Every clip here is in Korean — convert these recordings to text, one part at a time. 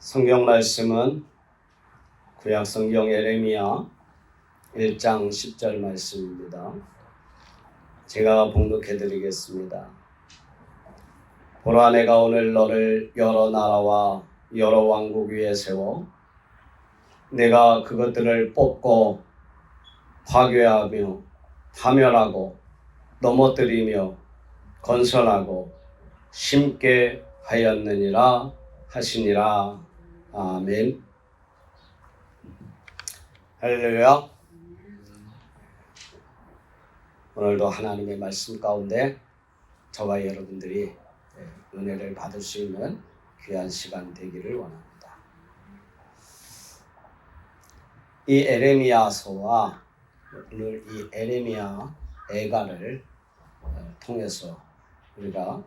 성경 말씀은 구약성경 예레미야 1장 10절 말씀입니다. 제가 봉독해 드리겠습니다. 보라, 내가 오늘 너를 여러 나라와 여러 왕국 위에 세워 내가 그것들을 뽑고 파괴하며 파멸하고 넘어뜨리며 건설하고 심게 하였느니라 하시니라. 아멘. 할렐루야. 오늘도 하나님의 말씀 가운데 저와 여러분들이 은혜를 받을 수 있는 귀한 시간 되기를 원합니다. 이 에레미야서와 오늘 이 에레미야 애가를 통해서 우리가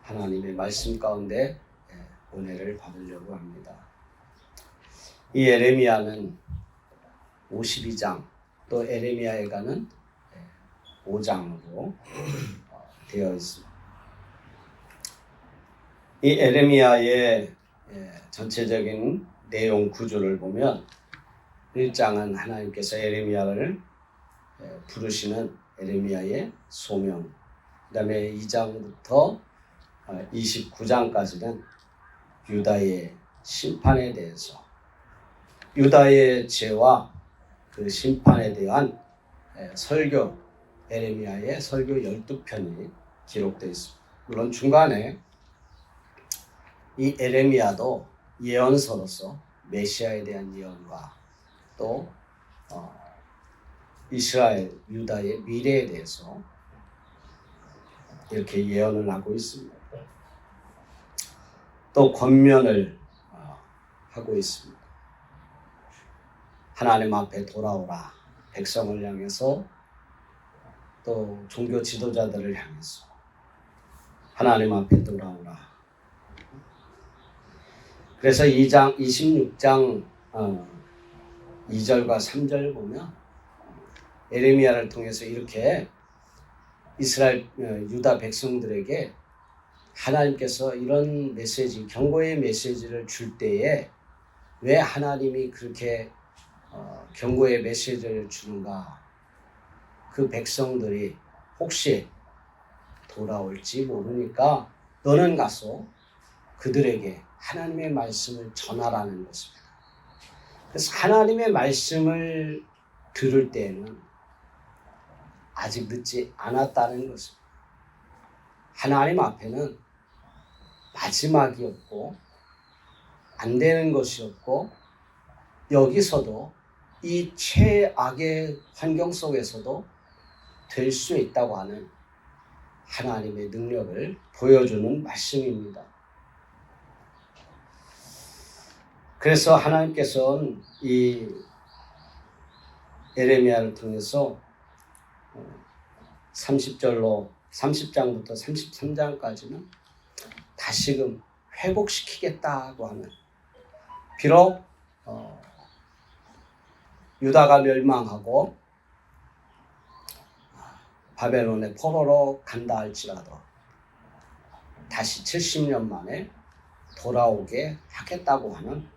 하나님의 말씀 가운데 은혜를 받으려고 합니다. 이 에레미야는 52장, 또 에레미야 애가는 5장으로 되어 있습니다. 이 에레미야의 전체적인 내용 구조를 보면 1장은 하나님께서 에레미야를 부르시는 에레미야의 소명, 그 다음에 2장부터 29장까지는 유다의 심판에 대해서, 유다의 죄와 그 심판에 대한 설교, 에레미야의 설교 12편이 기록되어 있습니다. 물론 중간에 이 에레미야도 예언서로서 메시아에 대한 예언과 또 이스라엘, 유다의 미래에 대해서 이렇게 예언을 하고 있습니다. 또 권면을 하고 있습니다. 하나님 앞에 돌아오라, 백성을 향해서 또 종교 지도자들을 향해서 하나님 앞에 돌아오라. 그래서 26장 2절과 3절 보면 에레미야를 통해서 이렇게 이스라엘 유다 백성들에게 하나님께서 이런 메시지, 경고의 메시지를 줄 때에 왜 하나님이 그렇게 경고의 메시지를 주는가? 그 백성들이 혹시 돌아올지 모르니까 너는 가서 그들에게 하나님의 말씀을 전하라는 것입니다. 그래서 하나님의 말씀을 들을 때에는 아직 늦지 않았다는 것입니다. 하나님 앞에는 마지막이 없고 안 되는 것이 없고, 여기서도 이 최악의 환경 속에서도 될 수 있다고 하는 하나님의 능력을 보여주는 말씀입니다. 그래서 하나님께서는 이 에레미야를 통해서 30장부터 33장까지는 다시금 회복시키겠다고 하는, 비록 유다가 멸망하고 바벨론의 포로로 간다 할지라도 다시 70년 만에 돌아오게 하겠다고 하는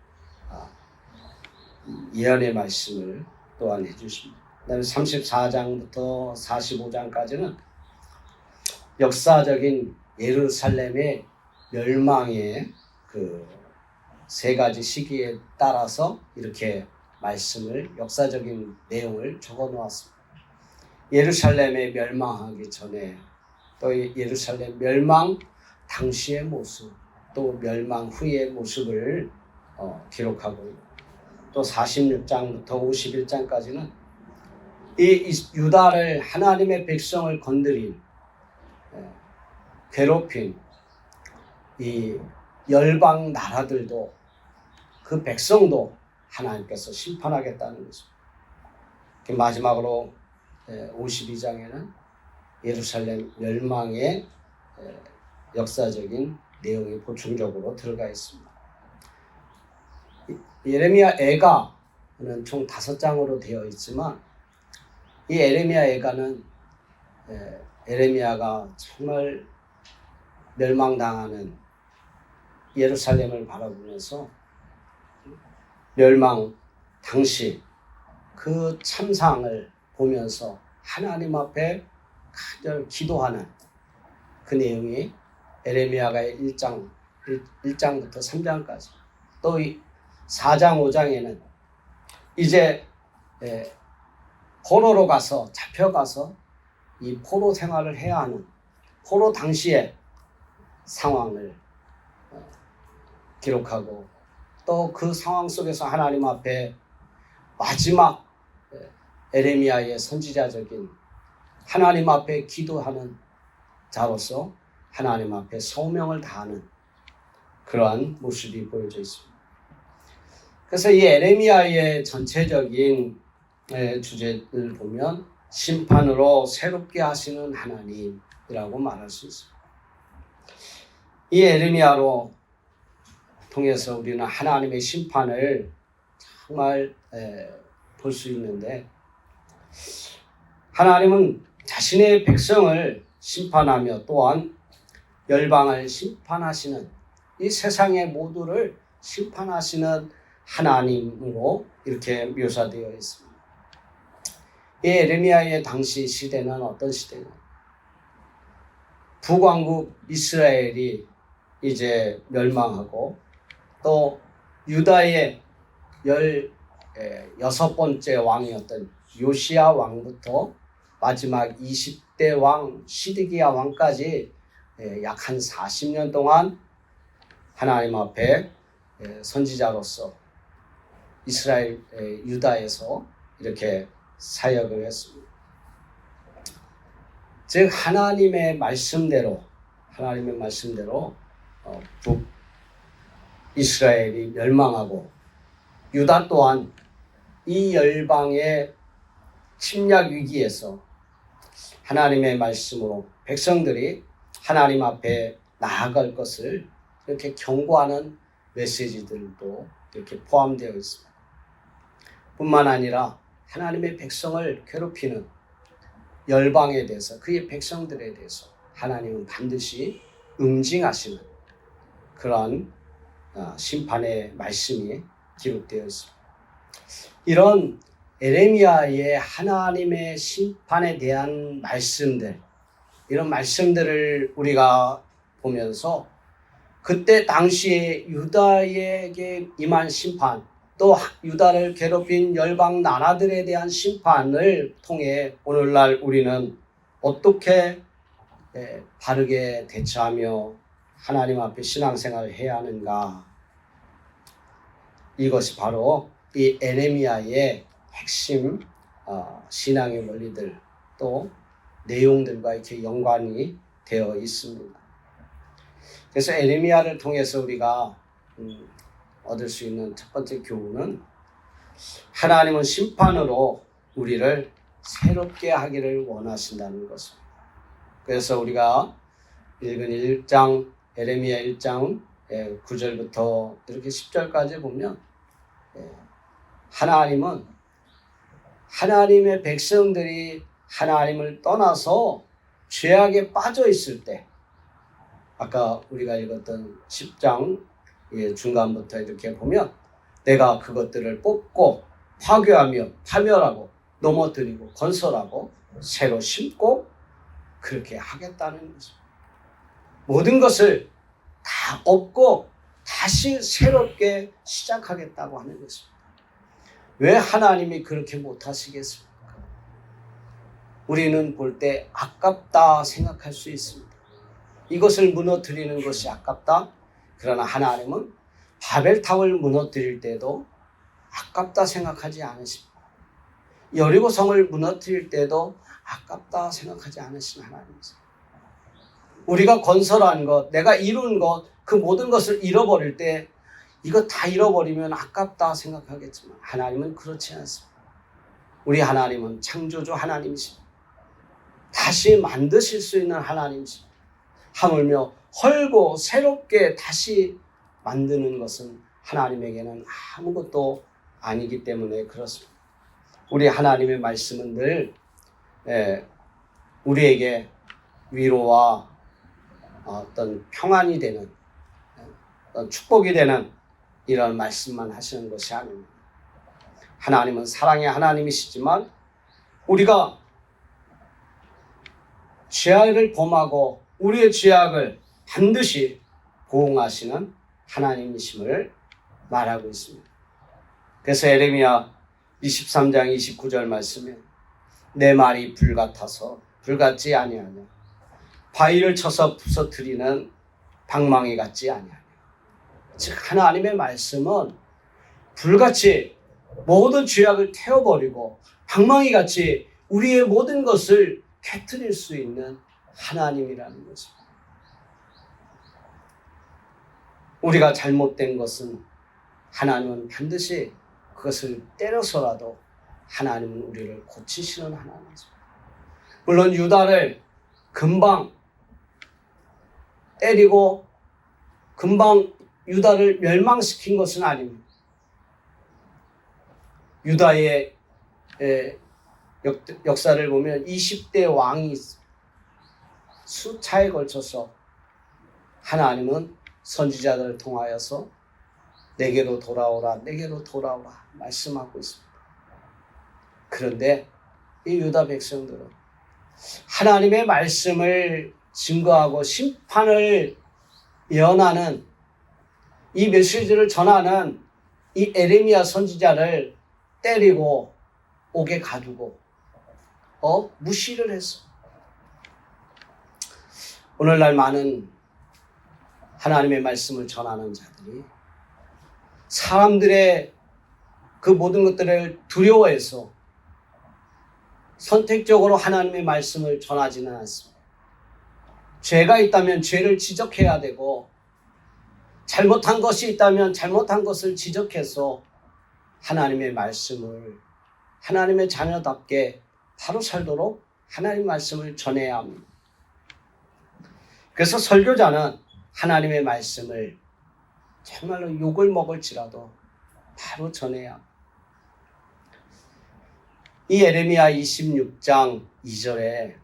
예언의 말씀을 또한 해주십니다. 그다음에 34장부터 45장까지는 역사적인 예루살렘의 멸망의 그 세 가지 시기에 따라서 이렇게 말씀을, 역사적인 내용을 적어 놓았습니다. 예루살렘에 멸망하기 전에, 또 예루살렘 멸망 당시의 모습, 또 멸망 후의 모습을 기록하고, 또 46장부터 51장까지는 이 유다를, 하나님의 백성을 건드린, 괴롭힌 이 열방 나라들도, 그 백성도 하나님께서 심판하겠다는 것입니다. 마지막으로 52장에는 예루살렘 멸망의 역사적인 내용이 보충적으로 들어가 있습니다. 예레미야 애가는 총 5장으로 되어 있지만, 이 에레미야 애가는 에레미야가 정말 멸망당하는 예루살렘을 바라보면서 멸망 당시 그 참상을 보면서 하나님 앞에 간절히 기도하는 그 내용이 에레미야가 1장부터 3장까지, 또 4장 5장에는 이제 포로로 가서 잡혀가서 이 포로 생활을 해야 하는 포로 당시의 상황을 기록하고, 또 그 상황 속에서 하나님 앞에 마지막 에레미야의 선지자적인 하나님 앞에 기도하는 자로서 하나님 앞에 소명을 다하는 그러한 모습이 보여져 있습니다. 그래서 이 에레미야의 전체적인 주제를 보면 심판으로 새롭게 하시는 하나님이라고 말할 수 있습니다. 이 에레미야로 통해서 우리는 하나님의 심판을 정말 볼 수 있는데, 하나님은 자신의 백성을 심판하며 또한 열방을 심판하시는, 이 세상의 모두를 심판하시는 하나님으로 이렇게 묘사되어 있습니다. 이 에레미야의 당시 시대는 어떤 시대냐? 북왕국 이스라엘이 이제 멸망하고, 또 유다의 16번째 왕이었던 요시야 왕부터 마지막 20대 왕 시드기야 왕까지 약 한 40년 동안 하나님 앞에 선지자로서 이스라엘 유다에서 이렇게 사역을 했습니다. 즉 하나님의 말씀대로 북이스라엘이 멸망하고, 유다 또한 이 열방의 침략 위기에서 하나님의 말씀으로 백성들이 하나님 앞에 나아갈 것을 이렇게 경고하는 메시지들도 이렇게 포함되어 있습니다. 뿐만 아니라 하나님의 백성을 괴롭히는 열방에 대해서, 그의 백성들에 대해서 하나님은 반드시 응징하시는 그러한 심판의 말씀이 기록되어 있습니다. 이런 에레미야의 하나님의 심판에 대한 말씀들, 이런 말씀들을 우리가 보면서 그때 당시에 유다에게 임한 심판, 또 유다를 괴롭힌 열방 나라들에 대한 심판을 통해 오늘날 우리는 어떻게 바르게 대처하며 하나님 앞에 신앙생활을 해야 하는가? 이것이 바로 이 에레미야의 핵심 신앙의 원리들, 또 내용들과 이렇게 연관이 되어 있습니다. 그래서 에레미야를 통해서 우리가 얻을 수 있는 첫 번째 교훈은, 하나님은 심판으로 우리를 새롭게 하기를 원하신다는 것입니다. 그래서 우리가 읽은 에레미야 1장 9절부터 이렇게 10절까지 보면, 하나님은 하나님의 백성들이 하나님을 떠나서 죄악에 빠져 있을 때, 아까 우리가 읽었던 10장 중간부터 이렇게 보면, 내가 그것들을 뽑고 파괴하며 파멸하고 넘어뜨리고 건설하고 새로 심고 그렇게 하겠다는 것입니다. 모든 것을 다 없고 다시 새롭게 시작하겠다고 하는 것입니다. 왜 하나님이 그렇게 못하시겠습니까? 우리는 볼 때 아깝다 생각할 수 있습니다. 이것을 무너뜨리는 것이 아깝다. 그러나 하나님은 바벨탑을 무너뜨릴 때도 아깝다 생각하지 않으십니다. 여리고성을 무너뜨릴 때도 아깝다 생각하지 않으신 하나님이세요. 우리가 건설한 것, 내가 이룬 것, 그 모든 것을 잃어버릴 때 이거 다 잃어버리면 아깝다 생각하겠지만, 하나님은 그렇지 않습니다. 우리 하나님은 창조주 하나님이십니다. 다시 만드실 수 있는 하나님이십니다. 하물며 헐고 새롭게 다시 만드는 것은 하나님에게는 아무것도 아니기 때문에 그렇습니다. 우리 하나님의 말씀은 늘 우리에게 위로와 어떤 평안이 되는, 어떤 축복이 되는 이런 말씀만 하시는 것이 아닙니다. 하나님은 사랑의 하나님이시지만 우리가 죄악을 범하고 우리의 죄악을 반드시 보응하시는 하나님이심을 말하고 있습니다. 그래서 에레미야 23장 29절 말씀에 내 말이 불같아서 불같지 아니하냐 바위를 쳐서 부서뜨리는 방망이 같지 아니하냐. 즉 하나님의 말씀은 불같이 모든 죄악을 태워버리고 방망이같이 우리의 모든 것을 깨트릴 수 있는 하나님이라는 것입니다. 우리가 잘못된 것은 하나님은 반드시 그것을 때려서라도 하나님은 우리를 고치시는 하나님이십니다. 물론 유다를 금방 때리고 금방 유다를 멸망시킨 것은 아닙니다. 유다의 역사를 보면 20대 왕이 수차에 걸쳐서 하나님은 선지자들을 통하여서 내게로 돌아오라 내게로 돌아오라 말씀하고 있습니다. 그런데 이 유다 백성들은 하나님의 말씀을 증거하고 심판을 예언하는 이 메시지를 전하는 이 에레미야 선지자를 때리고 옥에 가두고 무시를 했어. 오늘날 많은 하나님의 말씀을 전하는 자들이 사람들의 그 모든 것들을 두려워해서 선택적으로 하나님의 말씀을 전하지는 않습니다. 죄가 있다면 죄를 지적해야 되고 잘못한 것이 있다면 잘못한 것을 지적해서 하나님의 말씀을 하나님의 자녀답게 바로 살도록 하나님의 말씀을 전해야 합니다. 그래서 설교자는 하나님의 말씀을 정말로 욕을 먹을지라도 바로 전해야 합니다. 이 에레미야 26장 2절에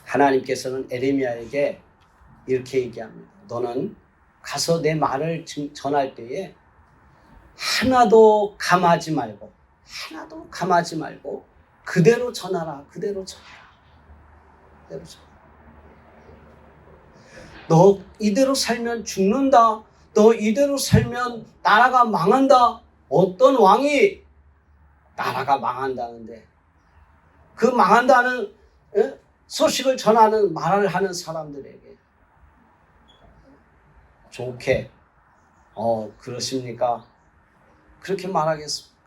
하나님께서는 에레미야에게 이렇게 얘기합니다. 너는 가서 내 말을 전할 때에 하나도 감하지 말고 그대로 전하라. 그대로 전하라. 너 이대로 살면 죽는다. 너 이대로 살면 나라가 망한다. 어떤 왕이 나라가 망한다는데 그 망한다는 소식을 전하는 말을 하는 사람들에게 좋게 그러십니까? 그렇게 말하겠습니다.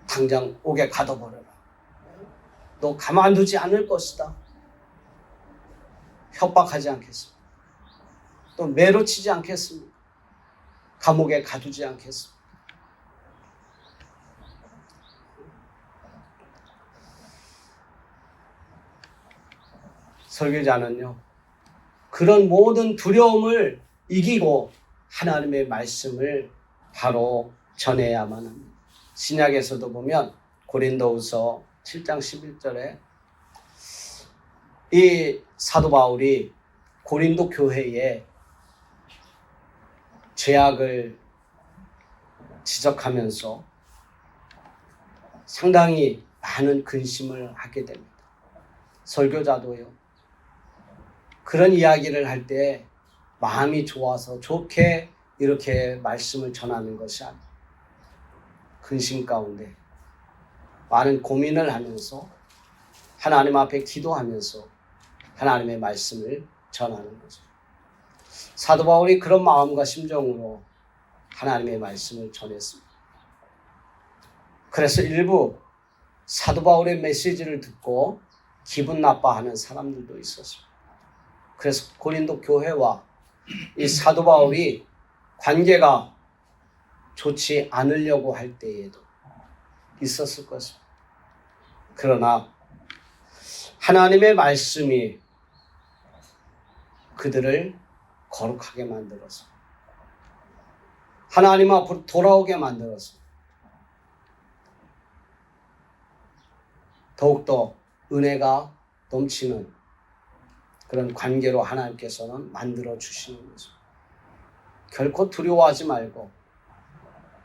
당장 옥에 가둬버려라. 너 가만두지 않을 것이다. 협박하지 않겠습니다. 또 매로 치지 않겠습니다. 감옥에 가두지 않겠습니다. 설교자는요, 그런 모든 두려움을 이기고 하나님의 말씀을 바로 전해야만 합니다. 신약에서도 보면 고린도후서 7장 11절에 이 사도 바울이 고린도 교회에 죄악을 지적하면서 상당히 많은 근심을 하게 됩니다. 설교자도요. 그런 이야기를 할 때 마음이 좋아서 좋게 이렇게 말씀을 전하는 것이 아니에요. 근심 가운데 많은 고민을 하면서 하나님 앞에 기도하면서 하나님의 말씀을 전하는 거죠. 사도 바울이 그런 마음과 심정으로 하나님의 말씀을 전했습니다. 그래서 일부 사도 바울의 메시지를 듣고 기분 나빠하는 사람들도 있었습니다. 그래서 고린도 교회와 이 사도 바울이 관계가 좋지 않으려고 할 때에도 있었을 것입니다. 그러나 하나님의 말씀이 그들을 거룩하게 만들어서 하나님 앞으로 돌아오게 만들어서 더욱더 은혜가 넘치는 그런 관계로 하나님께서는 만들어 주시는 거죠. 결코 두려워하지 말고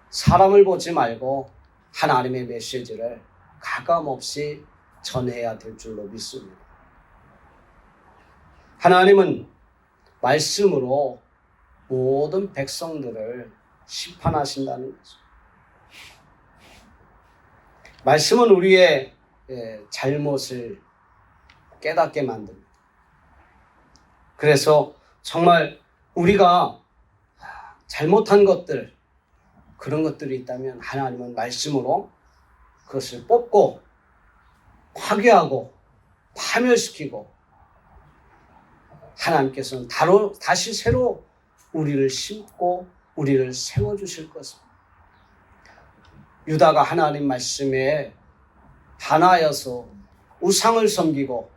사람을 보지 말고 하나님의 메시지를 가감없이 전해야 될 줄로 믿습니다. 하나님은 말씀으로 모든 백성들을 심판하신다는 거죠. 말씀은 우리의 잘못을 깨닫게 만듭니다. 그래서 정말 우리가 잘못한 것들, 그런 것들이 있다면 하나님은 말씀으로 그것을 뽑고 파괴하고 파멸시키고 하나님께서는 다시 새로 우리를 심고 우리를 세워주실 것입니다. 유다가 하나님 말씀에 반하여서 우상을 섬기고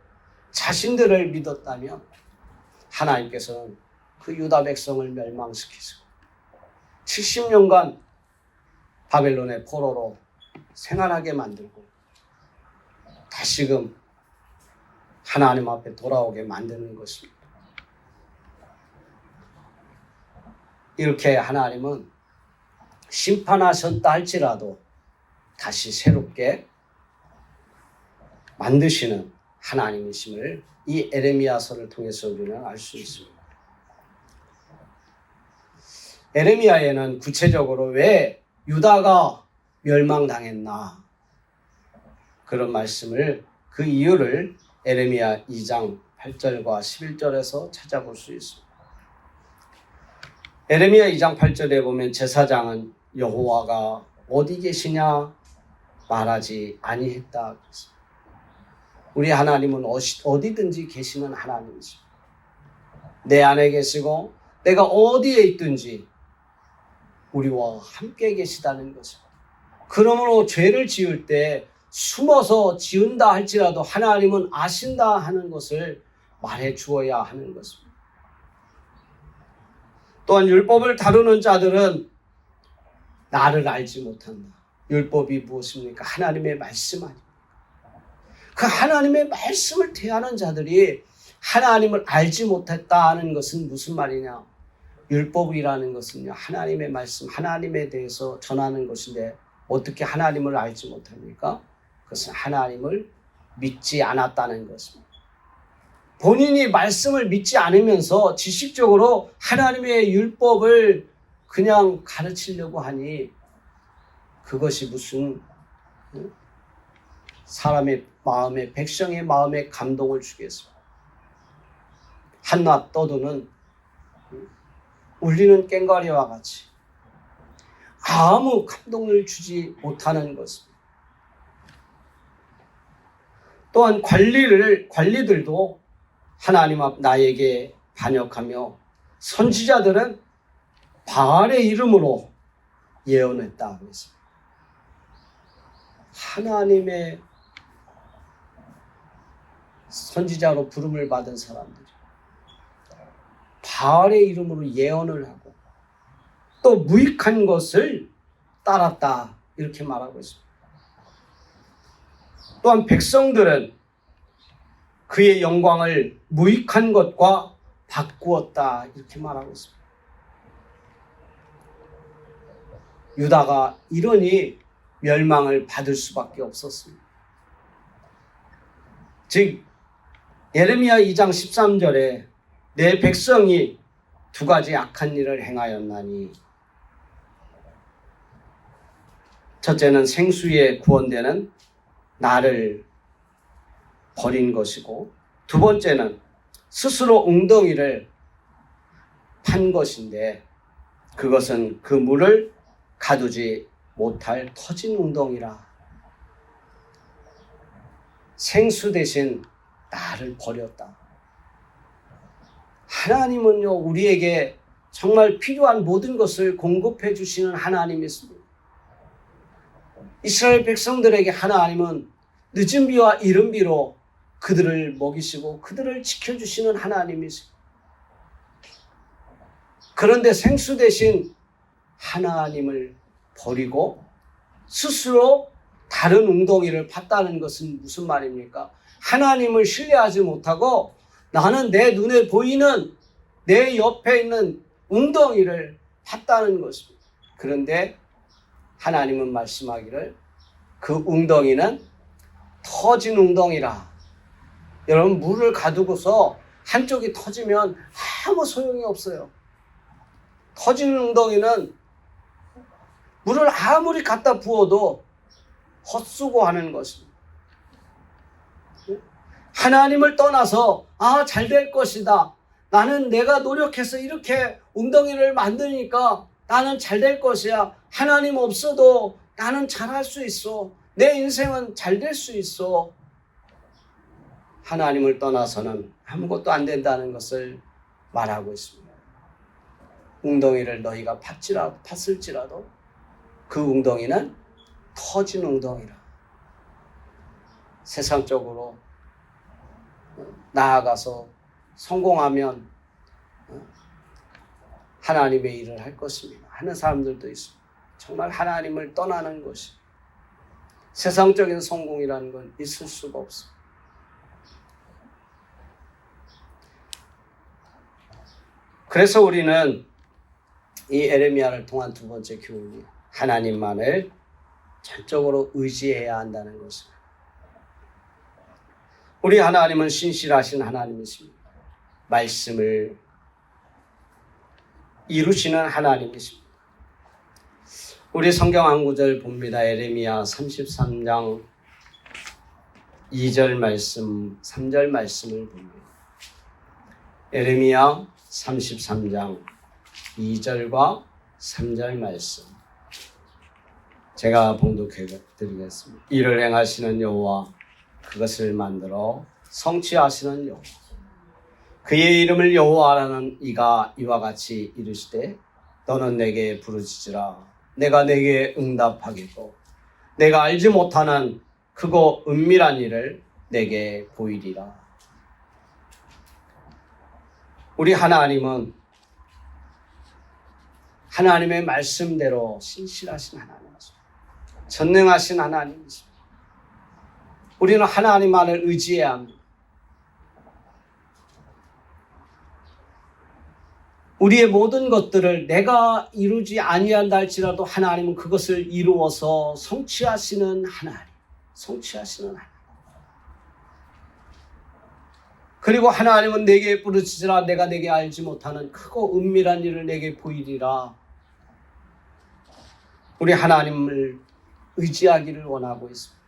자신들을 믿었다면 하나님께서는 그 유다 백성을 멸망시키시고 70년간 바벨론의 포로로 생활하게 만들고 다시금 하나님 앞에 돌아오게 만드는 것입니다. 이렇게 하나님은 심판하셨다 할지라도 다시 새롭게 만드시는 하나님이심을 이 에레미야서를 통해서 우리는 알 수 있습니다. 에레미야에는 구체적으로 왜 유다가 멸망당했나 그런 말씀을 그 이유를 에레미야 2장 8절과 11절에서 찾아볼 수 있습니다. 에레미야 2장 8절에 보면 제사장은 여호와가 어디 계시냐 말하지 아니했다. 우리 하나님은 어디든지 계시는 하나님이죠. 내 안에 계시고 내가 어디에 있든지 우리와 함께 계시다는 것입니다. 그러므로 죄를 지을 때 숨어서 지은다 할지라도 하나님은 아신다 하는 것을 말해 주어야 하는 것입니다. 또한 율법을 다루는 자들은 나를 알지 못한다. 율법이 무엇입니까? 하나님의 말씀 아닙니까? 그 하나님의 말씀을 대하는 자들이 하나님을 알지 못했다는 것은 무슨 말이냐? 율법이라는 것은요, 하나님의 말씀, 하나님에 대해서 전하는 것인데 어떻게 하나님을 알지 못합니까? 그것은 하나님을 믿지 않았다는 것입니다. 본인이 말씀을 믿지 않으면서 지식적으로 하나님의 율법을 그냥 가르치려고 하니 그것이 무슨 사람의 마음에, 백성의 마음에 감동을 주겠습니까? 한낱 떠도는 울리는 꽹과리와 같이 아무 감동을 주지 못하는 것입니다. 또한 관리들도 하나님 앞 나에게 반역하며 선지자들은 바알의 이름으로 예언했다 그랬습니다. 하나님의 선지자로 부름을 받은 사람들이 바알의 이름으로 예언을 하고 또 무익한 것을 따랐다 이렇게 말하고 있습니다. 또한 백성들은 그의 영광을 무익한 것과 바꾸었다 이렇게 말하고 있습니다. 유다가 이러니 멸망을 받을 수밖에 없었습니다. 즉 예레미야 2장 13절에 내 백성이 두 가지 악한 일을 행하였나니 첫째는 생수에 구원되는 나를 버린 것이고 두 번째는 스스로 웅덩이를 판 것인데 그것은 그 물을 가두지 못할 터진 웅덩이라. 생수 대신 나를 버렸다. 하나님은요 우리에게 정말 필요한 모든 것을 공급해 주시는 하나님이십니다. 이스라엘 백성들에게 하나님은 늦은 비와 이른 비로 그들을 먹이시고 그들을 지켜주시는 하나님이십니다. 그런데 생수 대신 하나님을 버리고 스스로 다른 웅덩이를 팠다는 것은 무슨 말입니까? 하나님을 신뢰하지 못하고 나는 내 눈에 보이는 내 옆에 있는 웅덩이를 봤다는 것입니다. 그런데 하나님은 말씀하기를 그 웅덩이는 터진 웅덩이라. 여러분, 물을 가두고서 한쪽이 터지면 아무 소용이 없어요. 터진 웅덩이는 물을 아무리 갖다 부어도 헛수고하는 것입니다. 하나님을 떠나서 잘 될 것이다. 나는 내가 노력해서 이렇게 웅덩이를 만드니까 나는 잘 될 것이야. 하나님 없어도 나는 잘할 수 있어. 내 인생은 잘 될 수 있어. 하나님을 떠나서는 아무것도 안 된다는 것을 말하고 있습니다. 웅덩이를 너희가 팠을지라도 그 웅덩이는 터진 웅덩이라. 세상적으로 나아가서 성공하면 하나님의 일을 할 것입니다. 하는 사람들도 있습니다. 정말 하나님을 떠나는 것이 세상적인 성공이라는 건 있을 수가 없습니다. 그래서 우리는 이 에레미야를 통한 두 번째 교훈이 하나님만을 전적으로 의지해야 한다는 것입니다. 우리 하나님은 신실하신 하나님이십니다. 말씀을 이루시는 하나님이십니다. 우리 성경 한 구절 봅니다. 에레미야 33장 2절 말씀, 3절 말씀을 봅니다. 에레미야 33장 2절과 3절 말씀 제가 봉독해 드리겠습니다. 이를 행하시는 여호와, 그것을 만들어 성취하시는 여호와, 그의 이름을 여호와라는 이가 이와 같이 이르시되 너는 내게 부르짖으라. 내가 내게 응답하겠고 내가 알지 못하는 크고 은밀한 일을 내게 보이리라. 우리 하나님은 하나님의 말씀대로 신실하신 하나님이십니다. 전능하신 하나님이십니다. 우리는 하나님만을 의지해야 합니다. 우리의 모든 것들을 내가 이루지 아니한다 할지라도 하나님은 그것을 이루어서 성취하시는 하나님, 성취하시는 하나님. 그리고 하나님은 내게 부르짖으라. 내가 내게 알지 못하는 크고 은밀한 일을 내게 보이리라. 우리 하나님을 의지하기를 원하고 있습니다.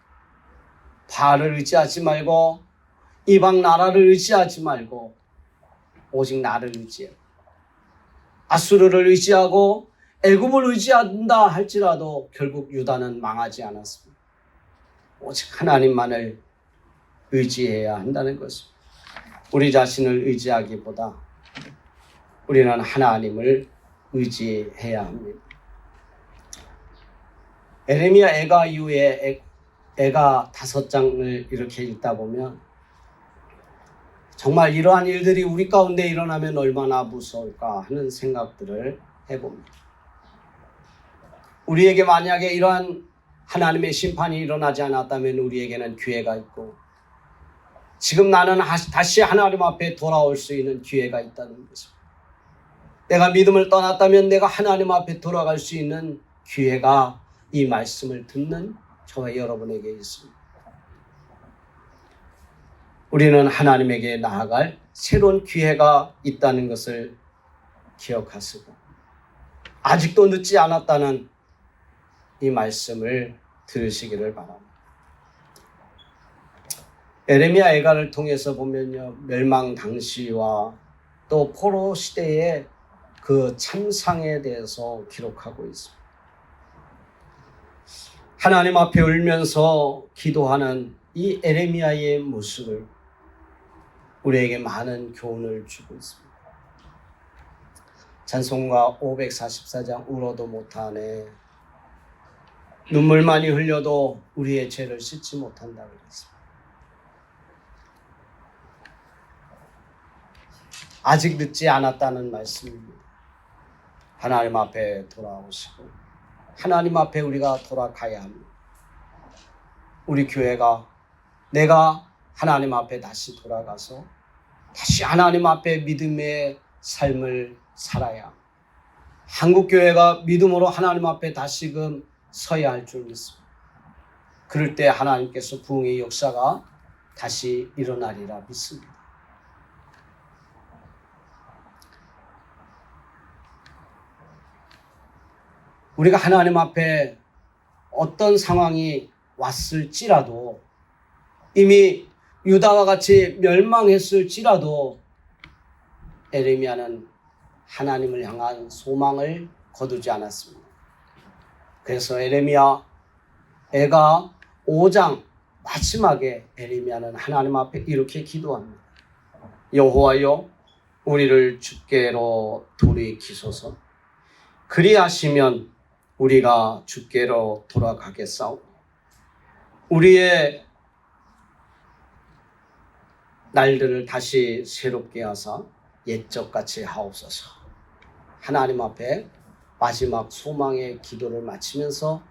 바알을 의지하지 말고 이방 나라를 의지하지 말고 오직 나를 의지해. 아수르를 의지하고 애굽을 의지한다 할지라도 결국 유다는 망하지 않았습니다. 오직 하나님만을 의지해야 한다는 것입니다. 우리 자신을 의지하기보다 우리는 하나님을 의지해야 합니다. 에레미야 애가 이후에 애가 5장을 이렇게 읽다 보면 정말 이러한 일들이 우리 가운데 일어나면 얼마나 무서울까 하는 생각들을 해봅니다. 우리에게 만약에 이러한 하나님의 심판이 일어나지 않았다면 우리에게는 기회가 있고 지금 나는 다시 하나님 앞에 돌아올 수 있는 기회가 있다는 것입니다. 내가 믿음을 떠났다면 내가 하나님 앞에 돌아갈 수 있는 기회가 이 말씀을 듣는 저와 여러분에게 있습니다. 우리는 하나님에게 나아갈 새로운 기회가 있다는 것을 기억하시고 아직도 늦지 않았다는 이 말씀을 들으시기를 바랍니다. 에레미야 애가를 통해서 보면요, 멸망 당시와 또 포로 시대의 그 참상에 대해서 기록하고 있습니다. 하나님 앞에 울면서 기도하는 이 에레미야의 모습을 우리에게 많은 교훈을 주고 있습니다. 찬송가 544장 울어도 못하네, 눈물만이 흘려도 우리의 죄를 씻지 못한다고 그랬습니다. 아직 늦지 않았다는 말씀입니다. 하나님 앞에 돌아오시고 하나님 앞에 우리가 돌아가야 합니다. 우리 교회가 내가 하나님 앞에 다시 돌아가서 다시 하나님 앞에 믿음의 삶을 살아야 합니다. 한국교회가 믿음으로 하나님 앞에 다시금 서야 할 줄 믿습니다. 그럴 때 하나님께서 부흥의 역사가 다시 일어나리라 믿습니다. 우리가 하나님 앞에 어떤 상황이 왔을지라도, 이미 유다와 같이 멸망했을지라도 에레미야는 하나님을 향한 소망을 거두지 않았습니다. 그래서 에레미야 애가 5장 마지막에 에레미야는 하나님 앞에 이렇게 기도합니다. 여호와여, 우리를 주께로 돌이키소서. 그리하시면 우리가 주께로 돌아가겠사오니 우리의 날들을 다시 새롭게 하사 옛적같이 하옵소서. 하나님 앞에 마지막 소망의 기도를 마치면서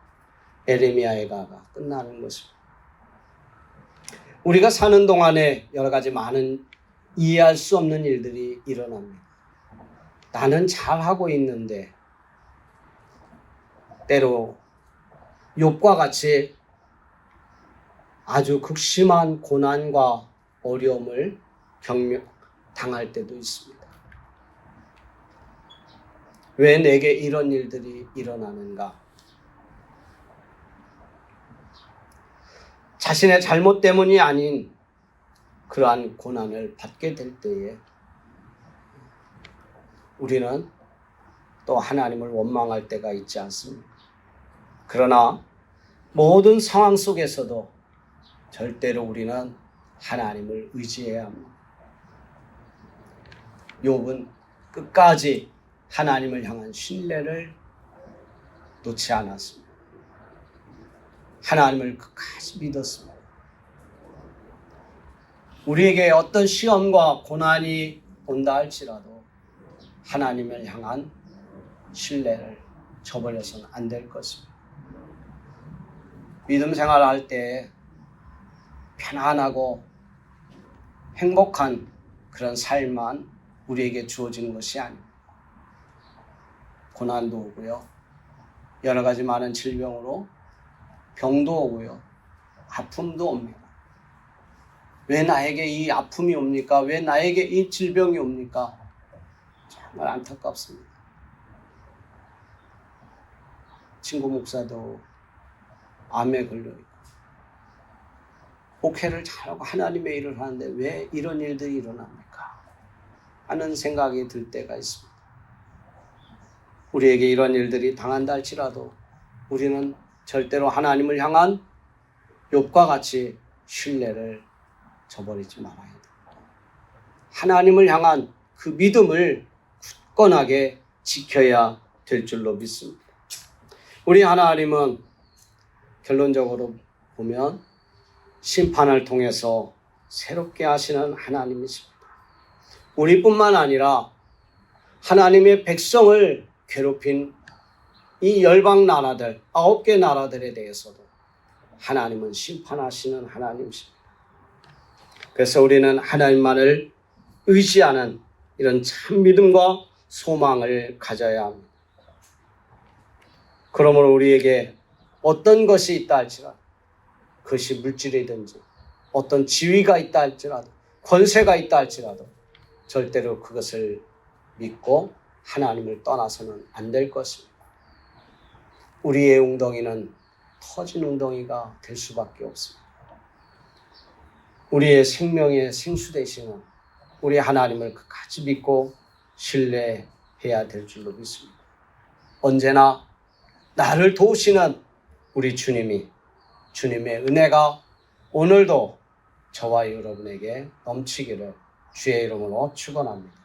에레미야가 끝나는 것입니다. 우리가 사는 동안에 여러 가지 많은 이해할 수 없는 일들이 일어납니다. 나는 잘하고 있는데 때로 욥과 같이 아주 극심한 고난과 어려움을 당할 때도 있습니다. 왜 내게 이런 일들이 일어나는가? 자신의 잘못 때문이 아닌 그러한 고난을 받게 될 때에 우리는 또 하나님을 원망할 때가 있지 않습니까? 그러나 모든 상황 속에서도 절대로 우리는 하나님을 의지해야 합니다. 욥은 끝까지 하나님을 향한 신뢰를 놓지 않았습니다. 하나님을 끝까지 믿었습니다. 우리에게 어떤 시험과 고난이 온다 할지라도 하나님을 향한 신뢰를 저버려서는 안 될 것입니다. 믿음 생활을 할 때 편안하고 행복한 그런 삶만 우리에게 주어지는 것이 아닙니다. 고난도 오고요. 여러 가지 많은 질병으로 병도 오고요. 아픔도 옵니다. 왜 나에게 이 아픔이 옵니까? 왜 나에게 이 질병이 옵니까? 정말 안타깝습니다. 친구 목사도 암에 걸려있고 목회를 잘하고 하나님의 일을 하는데 왜 이런 일들이 일어납니까? 하는 생각이 들 때가 있습니다. 우리에게 이런 일들이 당한다 할지라도 우리는 절대로 하나님을 향한 욥과 같이 신뢰를 저버리지 말아야 됩니다. 하나님을 향한 그 믿음을 굳건하게 지켜야 될 줄로 믿습니다. 우리 하나님은 결론적으로 보면 심판을 통해서 새롭게 하시는 하나님이십니다. 우리뿐만 아니라 하나님의 백성을 괴롭힌 이 열방 나라들, 9개 나라들에 대해서도 하나님은 심판하시는 하나님이십니다. 그래서 우리는 하나님만을 의지하는 이런 참 믿음과 소망을 가져야 합니다. 그러므로 우리에게 어떤 것이 있다 할지라도, 그것이 물질이든지 어떤 지위가 있다 할지라도 권세가 있다 할지라도 절대로 그것을 믿고 하나님을 떠나서는 안 될 것입니다. 우리의 웅덩이는 터진 웅덩이가 될 수밖에 없습니다. 우리의 생명의 생수 되시는 우리 하나님을 끝까지 믿고 신뢰해야 될 줄로 믿습니다. 언제나 나를 도우시는 우리 주님이, 주님의 은혜가 오늘도 저와 여러분에게 넘치기를 주의 이름으로 축원합니다.